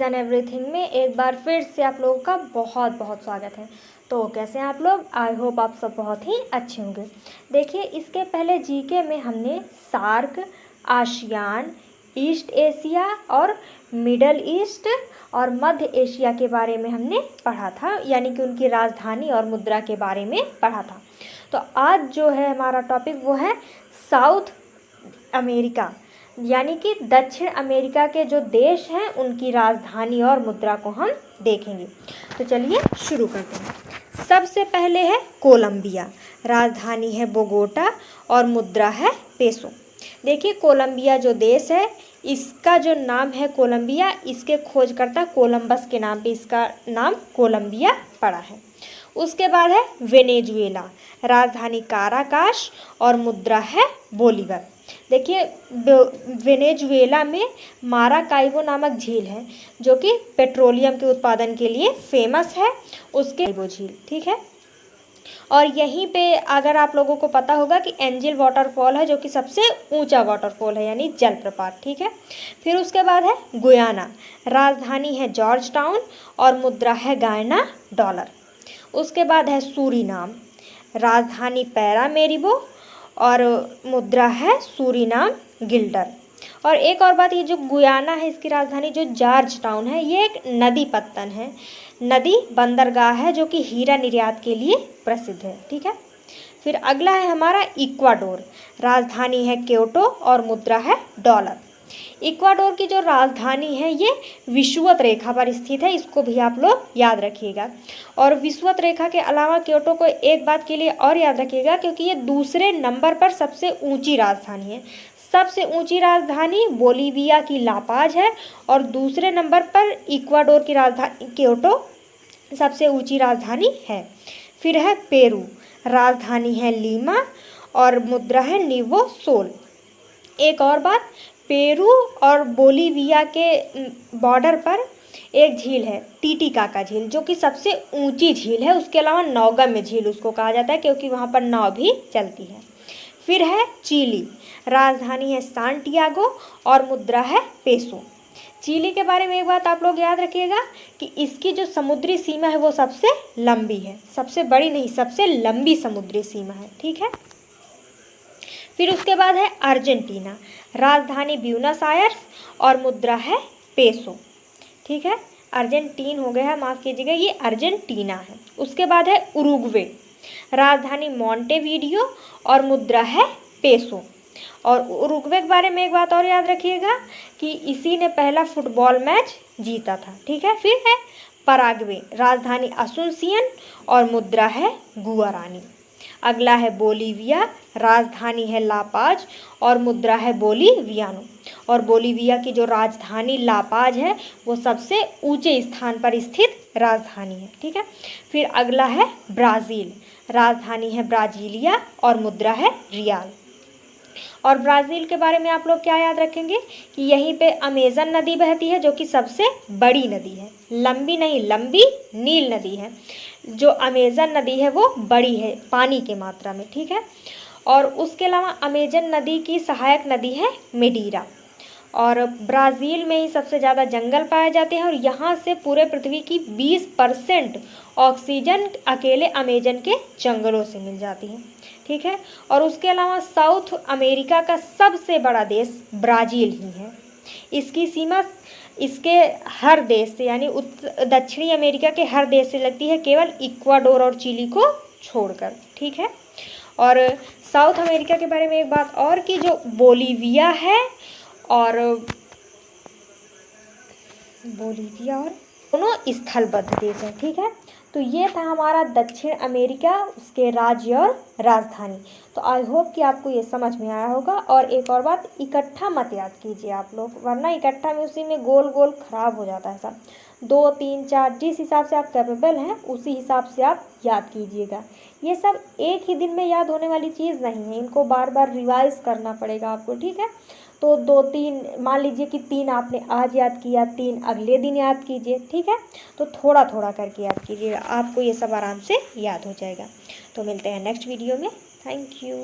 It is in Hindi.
एंड एवरीथिंग में एक बार फिर से आप लोगों का बहुत बहुत स्वागत है। तो कैसे हैं आप लोग? आई होप आप सब बहुत ही अच्छे होंगे। देखिए, इसके पहले जीके में हमने सार्क, आसियान, ईस्ट एशिया और मिडल ईस्ट और मध्य एशिया के बारे में हमने पढ़ा था, यानी कि उनकी राजधानी और मुद्रा के बारे में पढ़ा था। तो आज जो है हमारा टॉपिक वो है साउथ अमेरिका, यानी कि दक्षिण अमेरिका के जो देश हैं उनकी राजधानी और मुद्रा को हम देखेंगे। तो चलिए शुरू करते हैं। सबसे पहले है कोलंबिया, राजधानी है बोगोटा और मुद्रा है पेसो। देखिए, कोलंबिया जो देश है इसका जो नाम है कोलंबिया, इसके खोजकर्ता कोलंबस के नाम पे इसका नाम कोलंबिया पड़ा है। उसके बाद है वेनेजुएला, राजधानी काराकास और मुद्रा है बोलीवर। देखिए, वेनेजुएला में माराकाइबो नामक झील है जो कि पेट्रोलियम के उत्पादन के लिए फेमस है, उसके वो झील, ठीक है। और यहीं पे अगर आप लोगों को पता होगा कि एंजल वाटरफॉल है जो कि सबसे ऊंचा वाटरफॉल है, यानी जलप्रपात, ठीक है। फिर उसके बाद है गुयाना, राजधानी है जॉर्ज टाउन और मुद्रा है गायना डॉलर। उसके बाद है सूरीनाम, राजधानी पैरामेरिबो और मुद्रा है सूरीनाम गिल्डर। और एक और बात, ये जो गुयाना है इसकी राजधानी जो जॉर्ज टाउन है, ये एक नदी पत्तन है, नदी बंदरगाह है जो कि हीरा निर्यात के लिए प्रसिद्ध है, ठीक है। फिर अगला है हमारा इक्वाडोर, राजधानी है क्योटो और मुद्रा है डॉलर। इक्वाडोर की जो राजधानी है ये विषुवत रेखा पर स्थित है, इसको भी आप लोग याद रखिएगा। और विषुवत रेखा के अलावा क्योटो को एक बात के लिए और याद रखिएगा, क्योंकि ये दूसरे नंबर पर सबसे ऊंची राजधानी है। सबसे ऊंची राजधानी बोलीविया की लापाज है और दूसरे नंबर पर इक्वाडोर की राजधानी क्योटो सबसे ऊंची राजधानी है। फिर है पेरू, राजधानी है लीमा और मुद्रा है नीवो सोल। एक और बात, पेरू और बोलीविया के बॉर्डर पर एक झील है टीटीकाका झील जो कि सबसे ऊंची झील है। उसके अलावा नौगम्य झील उसको कहा जाता है क्योंकि वहाँ पर नाव भी चलती है। फिर है चिली, राजधानी है सांटियागो और मुद्रा है पेसो। चिली के बारे में एक बात आप लोग याद रखिएगा कि इसकी जो समुद्री सीमा है वो सबसे लंबी है, सबसे बड़ी नहीं, सबसे लंबी समुद्री सीमा है, ठीक है। फिर उसके बाद है अर्जेंटीना, राजधानी ब्यूनस आयर्स और मुद्रा है पेसो, ठीक है। अर्जेंटीन हो गया है, माफ़ कीजिएगा, ये अर्जेंटीना है। उसके बाद है उरुग्वे, राजधानी मोंटेवीडियो और मुद्रा है पेसो। और उरुग्वे के बारे में एक बात और याद रखिएगा कि इसी ने पहला फुटबॉल मैच जीता था, ठीक है। फिर है पराग्वे, राजधानी असुंसियन और मुद्रा है गुआरानी। अगला है बोलीविया, राजधानी है लापाज और मुद्रा है बोलीवियानो। और बोलीविया की जो राजधानी लापाज है वो सबसे ऊंचे स्थान पर स्थित राजधानी है, ठीक है। फिर अगला है ब्राज़ील, राजधानी है ब्राजीलिया और मुद्रा है रियाल। और ब्राज़ील के बारे में आप लोग क्या याद रखेंगे कि यहीं पे अमेजन नदी बहती है जो कि सबसे बड़ी नदी है, लंबी नहीं, लंबी नील नदी है। जो अमेजन नदी है वो बड़ी है पानी की मात्रा में, ठीक है। और उसके अलावा अमेजन नदी की सहायक नदी है मेडीरा। और ब्राज़ील में ही सबसे ज़्यादा जंगल पाए जाते हैं और यहाँ से पूरे पृथ्वी की 20% ऑक्सीजन अकेले अमेजन के जंगलों से मिल जाती है, ठीक है। और उसके अलावा साउथ अमेरिका का सबसे बड़ा देश ब्राज़ील ही है। इसकी सीमा इसके हर देश से, यानी दक्षिणी अमेरिका के हर देश से लगती है, केवल इक्वाडोर और चिली को छोड़कर, ठीक है। और साउथ अमेरिका के बारे में एक बात और कि जो बोलीविया है और दोनों स्थलबद्ध देश हैं, ठीक है। तो ये था हमारा दक्षिण अमेरिका, उसके राज्य और राजधानी। तो आई होप कि आपको ये समझ में आया होगा। और एक और बात, इकट्ठा मत याद कीजिए आप लोग, वरना इकट्ठा में उसी में गोल गोल खराब हो जाता है सब। 2, 3, 4 जिस हिसाब से आप कैपेबल हैं उसी हिसाब से आप याद कीजिएगा। ये सब एक ही दिन में याद होने वाली चीज़ नहीं है, इनको बार बार रिवाइज करना पड़ेगा आपको, ठीक है। तो 2, 3 मान लीजिए कि 3 आपने आज याद किया, 3 अगले दिन याद कीजिए, ठीक है। तो थोड़ा थोड़ा करके याद कीजिएगा, आपको ये सब आराम से याद हो जाएगा। तो मिलते हैं नेक्स्ट वीडियो में। Thank you.